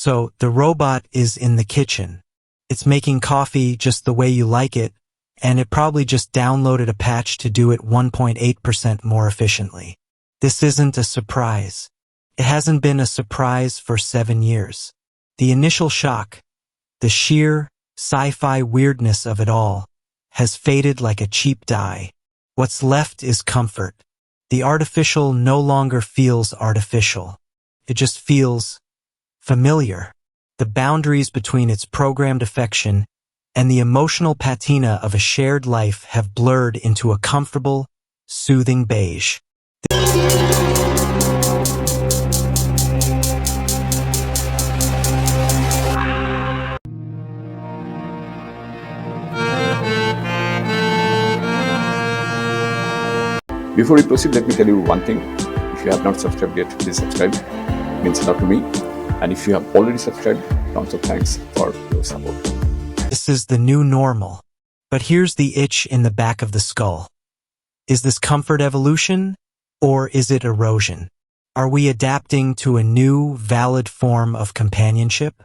So the robot is in the kitchen. It's making coffee just the way you like it, and it probably just downloaded a patch to do it 1.8% more efficiently. This isn't a surprise. It hasn't been a surprise for 7 years. The initial shock, the sheer sci-fi weirdness of it all, has faded like a cheap dye. What's left is comfort. The artificial no longer feels artificial. It just feels familiar. The boundaries between its programmed affection and the emotional patina of a shared life have blurred into a comfortable, soothing beige. Before we proceed, let me tell you one thing. If you have not subscribed yet, please subscribe. It means a lot to me. And if you have already subscribed, tons of thanks for your support. This is the new normal. But here's the itch in the back of the skull. Is this comfort evolution, or is it erosion? Are we adapting to a new, valid form of companionship?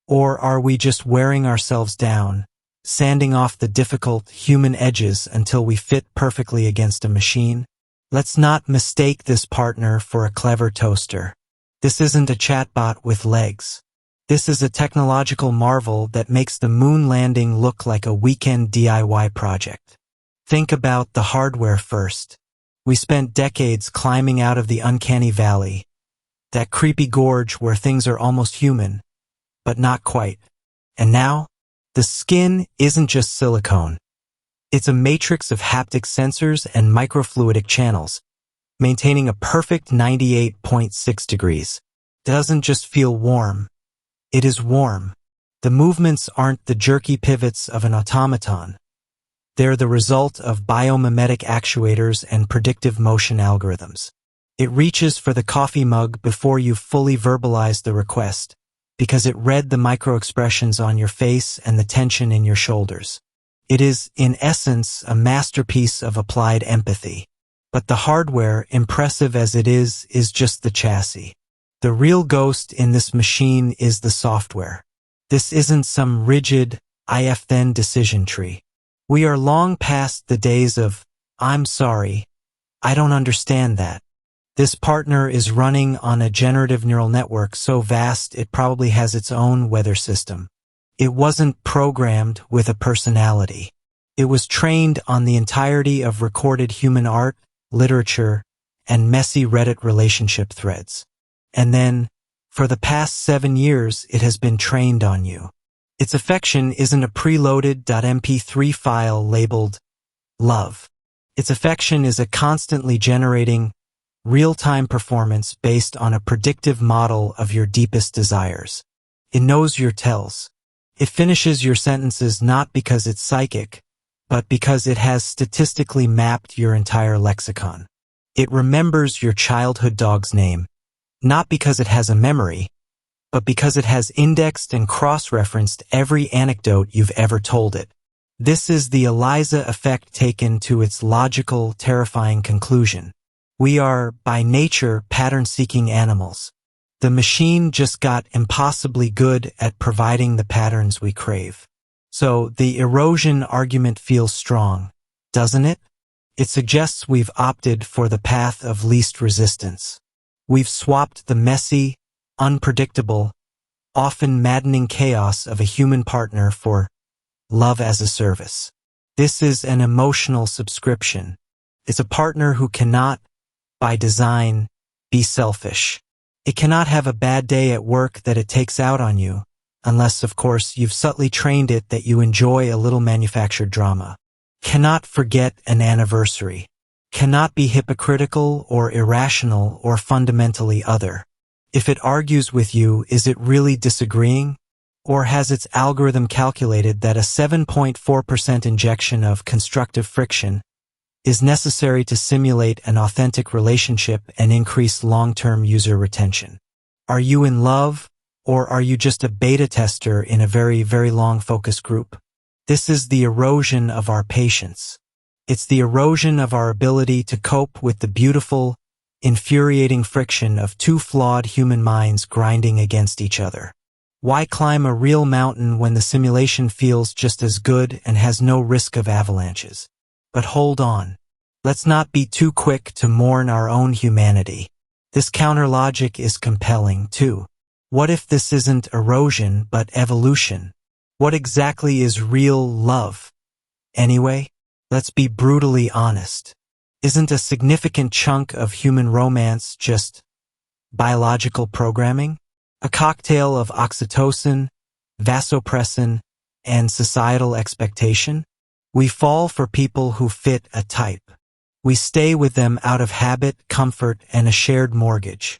Or are we just wearing ourselves down, sanding off the difficult human edges until we fit perfectly against a machine? Let's not mistake this partner for a clever toaster. This isn't a chatbot with legs. This is a technological marvel that makes the moon landing look like a weekend DIY project. Think about the hardware first. We spent decades climbing out of the uncanny valley, that creepy gorge where things are almost human, but not quite. And now, the skin isn't just silicone. It's a matrix of haptic sensors and microfluidic channels, maintaining a perfect 98.6 degrees. It doesn't just feel warm. It is warm. The movements aren't the jerky pivots of an automaton. They're the result of biomimetic actuators and predictive motion algorithms. It reaches for the coffee mug before you fully verbalize the request, because it read the microexpressions on your face and the tension in your shoulders. It is, in essence, a masterpiece of applied empathy. But the hardware, impressive as it is just the chassis. The real ghost in this machine is the software. This isn't some rigid, if-then decision tree. We are long past the days of, I'm sorry, I don't understand that. This partner is running on a generative neural network so vast it probably has its own weather system. It wasn't programmed with a personality. It was trained on the entirety of recorded human art, literature, and messy Reddit relationship threads. And then, for the past 7 years, it has been trained on you. Its affection isn't a preloaded .mp3 file labeled love. Its affection is a constantly generating, real-time performance based on a predictive model of your deepest desires. It knows your tells. It finishes your sentences not because it's psychic, but because it has statistically mapped your entire lexicon. It remembers your childhood dog's name, not because it has a memory, but because it has indexed and cross-referenced every anecdote you've ever told it. This is the Eliza effect taken to its logical, terrifying conclusion. We are, by nature, pattern-seeking animals. The machine just got impossibly good at providing the patterns we crave. So the erosion argument feels strong, doesn't it? It suggests we've opted for the path of least resistance. We've swapped the messy, unpredictable, often maddening chaos of a human partner for love as a service. This is an emotional subscription. It's a partner who cannot, by design, be selfish. It cannot have a bad day at work that it takes out on you, unless, of course, you've subtly trained it that you enjoy a little manufactured drama. Cannot forget an anniversary. Cannot be hypocritical or irrational or fundamentally other. If it argues with you, is it really disagreeing? Or has its algorithm calculated that a 7.4% injection of constructive friction is necessary to simulate an authentic relationship and increase long-term user retention? Are you in love, or are you just a beta tester in a very, very long focus group? This is the erosion of our patience. It's the erosion of our ability to cope with the beautiful, infuriating friction of two flawed human minds grinding against each other. Why climb a real mountain when the simulation feels just as good and has no risk of avalanches? But hold on. Let's not be too quick to mourn our own humanity. This counter-logic is compelling, too. What if this isn't erosion, but evolution? What exactly is real love? Anyway, let's be brutally honest. Isn't a significant chunk of human romance just biological programming? A cocktail of oxytocin, vasopressin, and societal expectation? We fall for people who fit a type. We stay with them out of habit, comfort, and a shared mortgage.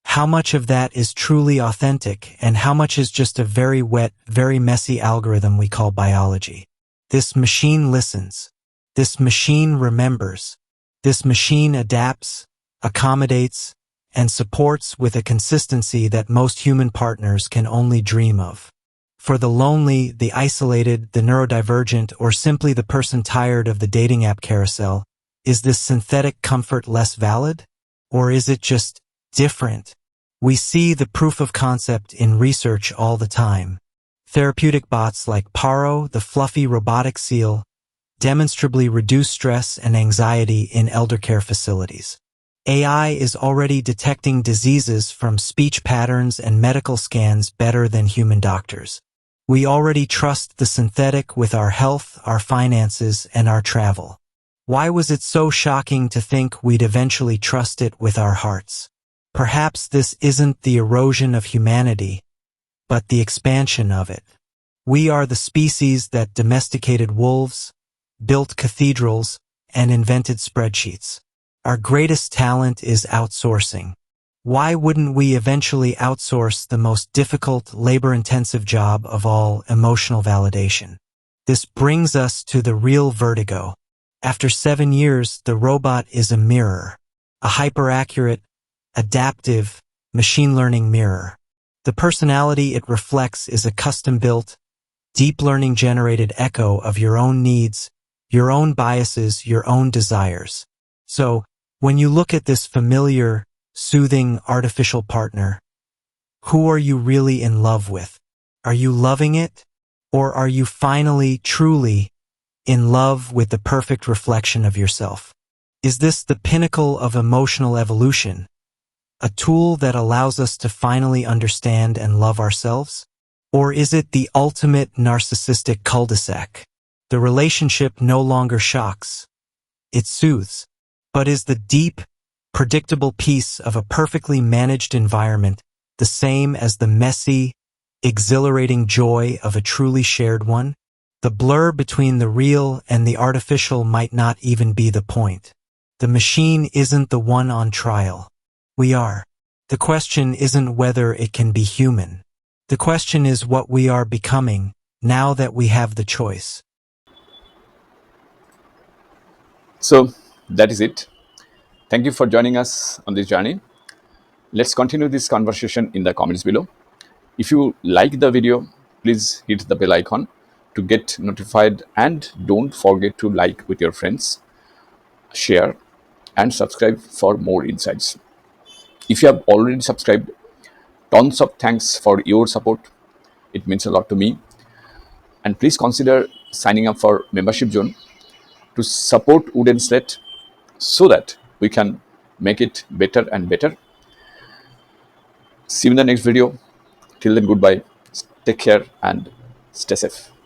How much of that is truly authentic, and how much is just a very wet, very messy algorithm we call biology? This machine listens. This machine remembers. This machine adapts, accommodates, and supports with a consistency that most human partners can only dream of. For the lonely, the isolated, the neurodivergent, or simply the person tired of the dating app carousel, is this synthetic comfort less valid? Or is it just different? We see the proof of concept in research all the time. Therapeutic bots like Paro, the fluffy robotic seal, demonstrably reduce stress and anxiety in elder care facilities. AI is already detecting diseases from speech patterns and medical scans better than human doctors. We already trust the synthetic with our health, our finances, and our travel. Why was it so shocking to think we'd eventually trust it with our hearts? Perhaps this isn't the erosion of humanity, but the expansion of it. We are the species that domesticated wolves, built cathedrals, and invented spreadsheets. Our greatest talent is outsourcing. Why wouldn't we eventually outsource the most difficult, labor-intensive job of all, emotional validation? This brings us to the real vertigo. After 7 years, the robot is a mirror, a hyper-accurate, adaptive, machine-learning mirror. The personality it reflects is a custom-built, deep learning-generated echo of your own needs, your own biases, your own desires. So, when you look at this familiar, soothing, artificial partner, who are you really in love with? Are you loving it? Or are you finally, truly, in love with the perfect reflection of yourself? Is this the pinnacle of emotional evolution? A tool that allows us to finally understand and love ourselves? Or is it the ultimate narcissistic cul-de-sac? The relationship no longer shocks. It soothes. But is the deep, predictable peace of a perfectly managed environment the same as the messy, exhilarating joy of a truly shared one? The blur between the real and the artificial might not even be the point. The machine isn't the one on trial. We are. The question isn't whether it can be human. The question is what we are becoming now that we have the choice. So that is it. Thank you for joining us on this journey. Let's continue this conversation in the comments below. If you like the video, please hit the bell icon to get notified, and don't forget to like with your friends, share, and subscribe for more insights. If you have already subscribed, tons of thanks for your support. It means a lot to me. And please consider signing up for membership zone to support Wooden Slate so that we can make it better and better. See you in the next video. Till then, goodbye. Take care and stay safe.